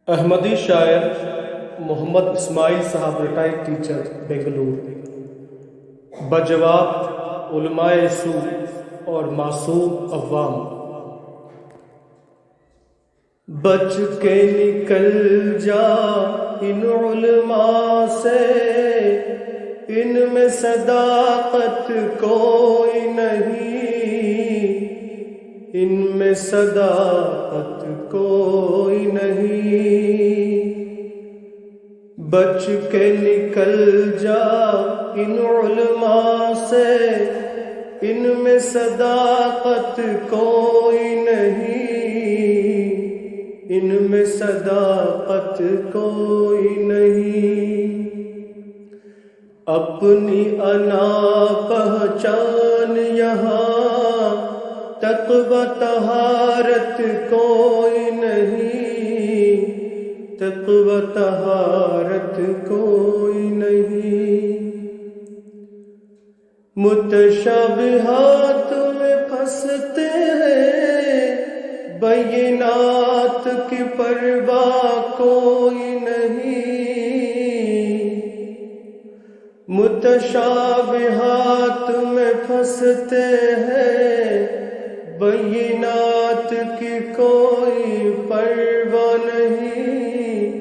احمدی شاعر محمد اسماعیل صاحب retired teacher Bangalore بجواب علماء سو اور معصوم عوام۔ بچ کے نکل جا ان علماء سے، ان میں صداقت کوئی نہیں، ان میں صداقت کوئی نہیں۔ بچ کے نکل جا ان علماء سے، ان میں صداقت کوئی نہیں، ان میں صداقت کوئی نہیں۔ اپنی انا پہچان یہاں تقوی طہارت کوئی نہیں، تقوی طہارت کوئی نہیں۔ متشابہات میں پھنستے ہیں، بینات کی پرواہ کوئی نہیں۔ متشابہات میں پھنستے ہیں، بینات کی کوئی پرواہ نہیں۔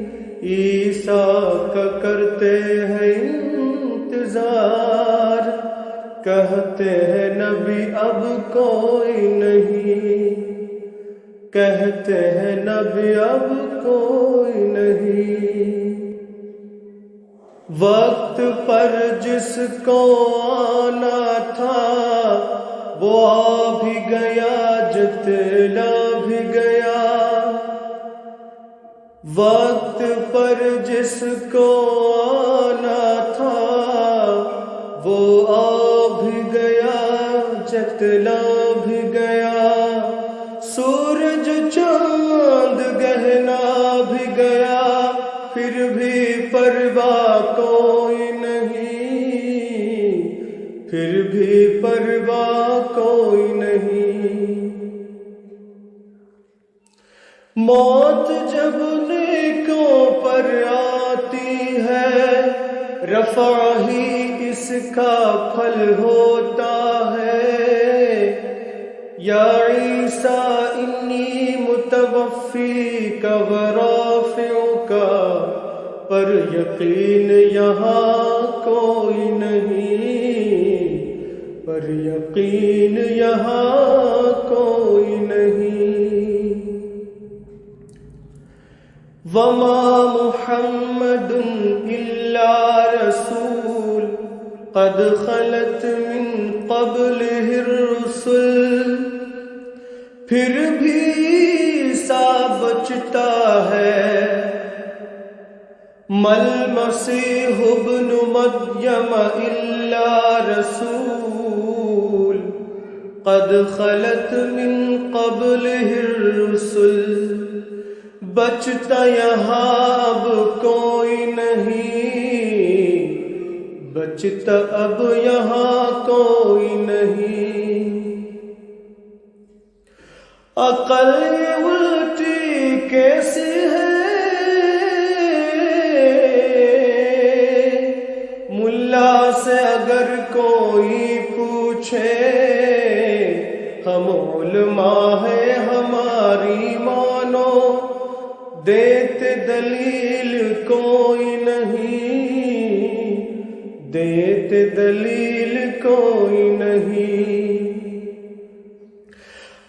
عیسیٰ کا کرتے ہیں انتظار، کہتے ہیں نبی اب کوئی نہیں، کہتے ہیں نبی اب کوئی نہیں۔ وقت پر جس کو آنا تھا وہ آ بھی گیا، جتلا بھی گیا۔ وقت پر جس کو آنا تھا وہ آ بھی گیا، جتلا بھی گیا۔ سورج چاند گہنا بھی گیا، پھر بھی پرواہ کوئی نہیں، پھر بھی پرواہ کوئی نہیں۔ موت جب نیکوں پر آتی ہے، رفع ہی اس کا پھل ہوتا ہے۔ یا عیسیٰ انی متوفیک ورافعک، پر یقین یہاں کوئی نہیں، پر یقین یہاں کوئی نہیں۔ وما محمد الا رسول قد خلت من قبلہ الرسل، پھر بھی عیسیٰ بچتا ہے۔ مل مسیح ابن مریم الا رسول قد خلت من قبلہ الرسل، بچتا یہاں اب کوئی نہیں، بچتا اب یہاں کوئی نہیں۔ عقل الٹی کیسی ہے، ملا سے اگر کوئی پوچھے، ہم علماء ہیں ہماری مانو، دیتے دلیل کوئی نہیں، دیتے دلیل کوئی نہیں۔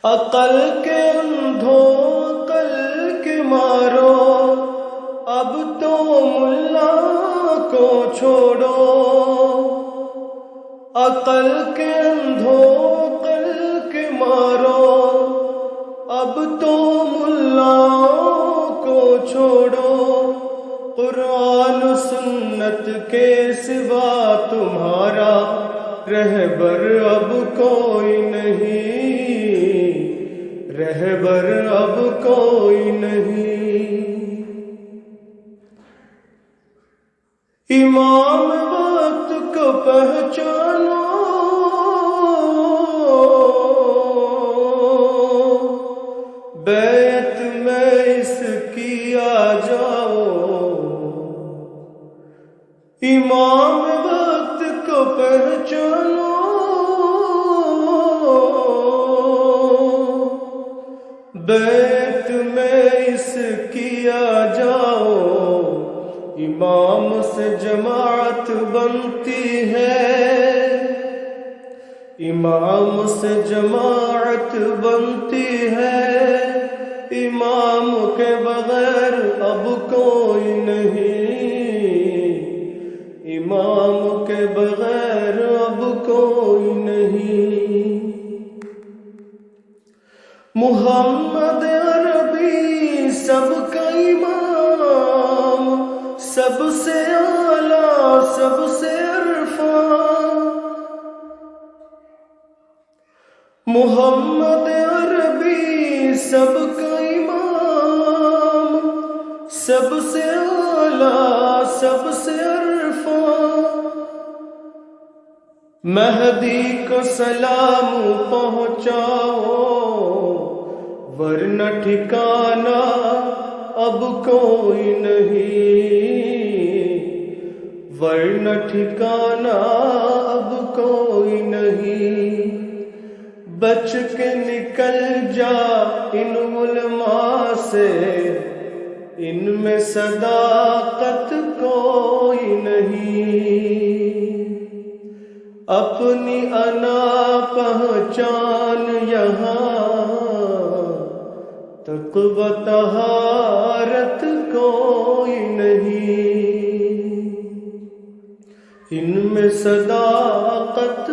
عقل کے اندھوں عقل کے مارو، اب تو ملا کو چھوڑو۔ عقل کے اندھوں عقل کے مارو، اب تو ملا کو چھوڑو۔ قرآن و سنت کے سوا تمہارا رہبر اب کوئی نہیں، رہبر اب کوئی نہیں۔ امام وقت کو پہچانو، بیعت میں اس کی کیا جاؤ، امام وقت کو پہچانو، بیت میں اس کیا جاؤ، امام سے جماعت بنتی ہے، امام سے جماعت بنتی ہے، امام کے بغیر اب کوئی نہیں، امام کے بغیر اب کوئی نہیں۔ محمد عربی سب کا امام، سب سے اعلیٰ، سب سے عرفان، محمد عربی سب کا امام، سب سے اعلیٰ، سب سے عرفان، مہدی کو سلام پہنچاؤ، ورنہ ٹھکانہ اب کوئی نہیں، ورنہ ٹھکانہ اب کوئی نہیں۔ بچ کے نکل جا ان علماء سے، ان میں صداقت کوئی نہیں، اپنی انا پہچان یہاں، تقوی طہارت کوئی نہیں، ان میں صداقت